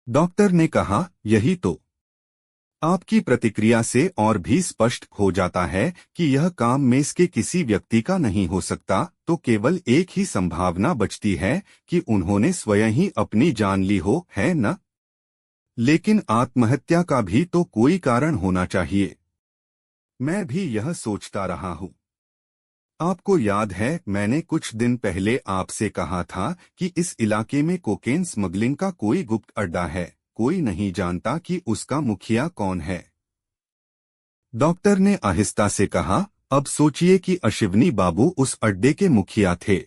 Doctor ने कहा, यही तो। आपकी प्रतिक्रिया से और भी स्पष्ट हो जाता है कि यह काम मेस के किसी व्यक्ति का नहीं हो सकता, तो केवल एक ही संभावना बचती है कि उन्होंने स्वयं ही अपनी जान ली हो, है न? लेकिन आत्महत्या का भी तो कोई कारण होना चाहिए। मैं भी यह सोचता रहा हूँ। आपको याद है मैंने कुछ दिन पहले आपसे कहा था कि इस इलाके में कोकेन स्मगलिंग का कोई गुप्त अड्डा है, कोई नहीं जानता कि उसका मुखिया कौन है। डॉक्टर ने आहिस्ता से कहा, अब सोचिए कि अश्विनी बाबू उस अड्डे के मुखिया थे।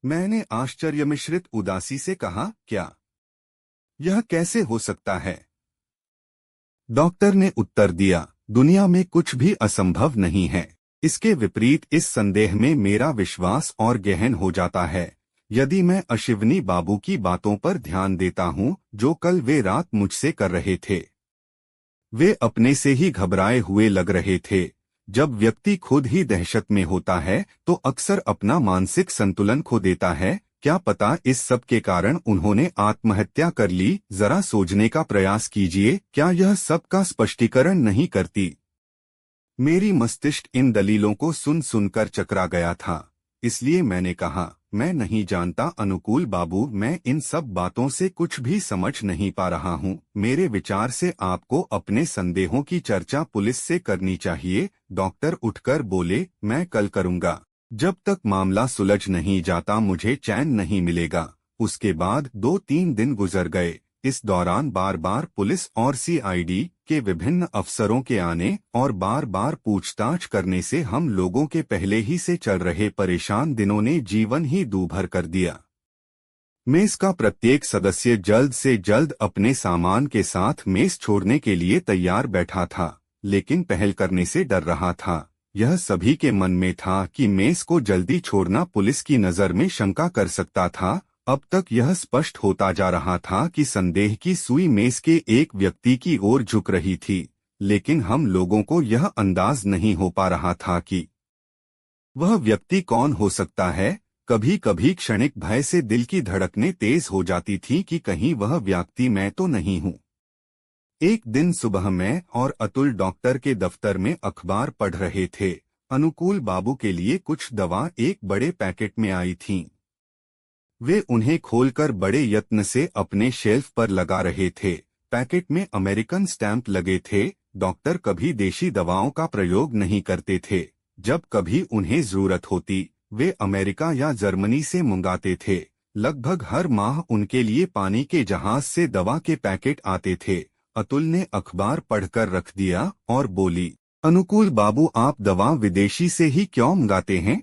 मैंने आश्चर्य मिश्रित उदासी से कहा, क्या यह कैसे हो सकता है? डॉक्टर ने उत्तर दिया, दुनिया में कुछ भी असंभव नहीं है। इसके विपरीत इस संदेह में मेरा विश्वास और गहन हो जाता है। यदि मैं अश्विनी बाबू की बातों पर ध्यान देता हूँ जो कल वे रात मुझसे कर रहे थे, वे अपने से ही घबराए हुए लग रहे थे। जब व्यक्ति खुद ही दहशत में होता है तो अक्सर अपना मानसिक संतुलन खो देता है। क्या पता इस सब के कारण उन्होंने आत्महत्या कर ली। जरा सोचने का प्रयास कीजिए, क्या यह सब का स्पष्टीकरण नहीं करती? मेरी मस्तिष्क इन दलीलों को सुन सुनकर चकरा गया था। इसलिए मैंने कहा, मैं नहीं जानता अनुकूल बाबू, मैं इन सब बातों से कुछ भी समझ नहीं पा रहा हूँ। मेरे विचार से आपको अपने संदेहों की चर्चा पुलिस से करनी चाहिए। डॉक्टर उठकर बोले, मैं कल करूँगा। जब तक मामला सुलझ नहीं जाता मुझे चैन नहीं मिलेगा। उसके बाद 2-3 दिन गुजर गए। इस दौरान बार बार पुलिस और सीआईडी के विभिन्न अफसरों के आने और बार बार पूछताछ करने से हम लोगों के पहले ही से चल रहे परेशान दिनों ने जीवन ही दूभर कर दिया। मेस का प्रत्येक सदस्य जल्द से जल्द अपने सामान के साथ मेस छोड़ने के लिए तैयार बैठा था, लेकिन पहल करने से डर रहा था। यह सभी के मन में था कि मेस को जल्दी छोड़ना पुलिस की नज़र में शंका कर सकता था। अब तक यह स्पष्ट होता जा रहा था कि संदेह की सुई मेस के एक व्यक्ति की ओर झुक रही थी, लेकिन हम लोगों को यह अंदाज नहीं हो पा रहा था कि वह व्यक्ति कौन हो सकता है। कभी कभी क्षणिक भय से दिल की धड़कनें तेज हो जाती थीं कि कहीं वह व्यक्ति मैं तो नहीं हूँ। एक दिन सुबह मैं और अतुल डॉक्टर के दफ्तर में अखबार पढ़ रहे थे। अनुकूल बाबू के लिए कुछ दवा एक बड़े पैकेट में आई थीं। वे उन्हें खोलकर बड़े यत्न से अपने शेल्फ पर लगा रहे थे। पैकेट में अमेरिकन स्टैंप लगे थे। डॉक्टर कभी देशी दवाओं का प्रयोग नहीं करते थे। जब कभी उन्हें जरूरत होती वे अमेरिका या जर्मनी से मंगाते थे। लगभग हर माह उनके लिए पानी के जहाज से दवा के पैकेट आते थे। अतुल ने अखबार पढ़कर रख दिया और बोली, अनुकूल बाबू, आप दवा विदेशी से ही क्यों मंगाते हैं?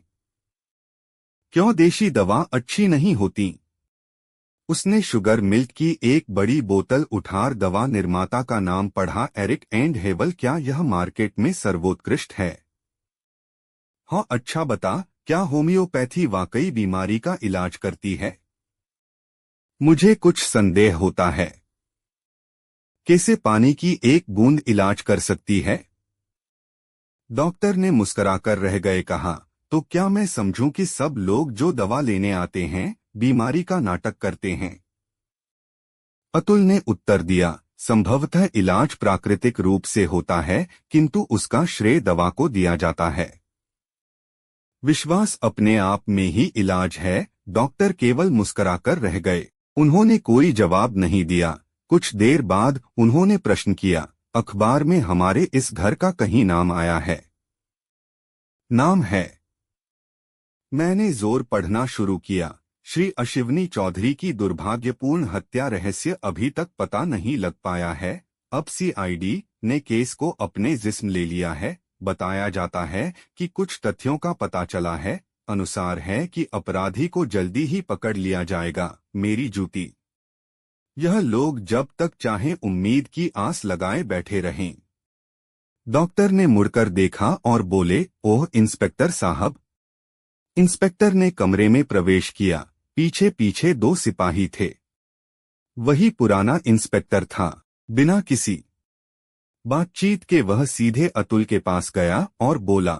क्यों देशी दवा अच्छी नहीं होती? उसने शुगर मिल्क की एक बड़ी बोतल उठार दवा निर्माता का नाम पढ़ा, एरिक एंड हेवल। क्या यह मार्केट में सर्वोत्कृष्ट है? हाँ, अच्छा बता, क्या होम्योपैथी वाकई बीमारी का इलाज करती है? मुझे कुछ संदेह होता है। कैसे पानी की एक बूंद इलाज कर सकती है? डॉक्टर ने मुस्कुराकर रह गए कहा, तो क्या मैं समझूं कि सब लोग जो दवा लेने आते हैं बीमारी का नाटक करते हैं? अतुल ने उत्तर दिया, संभवतः इलाज प्राकृतिक रूप से होता है, किंतु उसका श्रेय दवा को दिया जाता है। विश्वास अपने आप में ही इलाज है। डॉक्टर केवल मुस्कुराकर रह गए। उन्होंने कोई जवाब नहीं दिया। कुछ देर बाद उन्होंने प्रश्न किया, अखबार में हमारे इस घर का कहीं नाम आया है? नाम है। मैंने जोर पढ़ना शुरू किया। श्री अश्विनी चौधरी की दुर्भाग्यपूर्ण हत्या रहस्य अभी तक पता नहीं लग पाया है। अब सीआईडी ने केस को अपने जिस्म ले लिया है। बताया जाता है कि कुछ तथ्यों का पता चला है। अनुसार है कि अपराधी को जल्दी ही पकड़ लिया जाएगा। मेरी जूती, यह लोग जब तक चाहें उम्मीद की आस लगाए बैठे रहें। डॉक्टर ने मुड़कर देखा और बोले, ओह इंस्पेक्टर साहब। इंस्पेक्टर ने कमरे में प्रवेश किया। पीछे पीछे 2 सिपाही थे। वही पुराना इंस्पेक्टर था। बिना किसी बातचीत के वह सीधे अतुल के पास गया और बोला,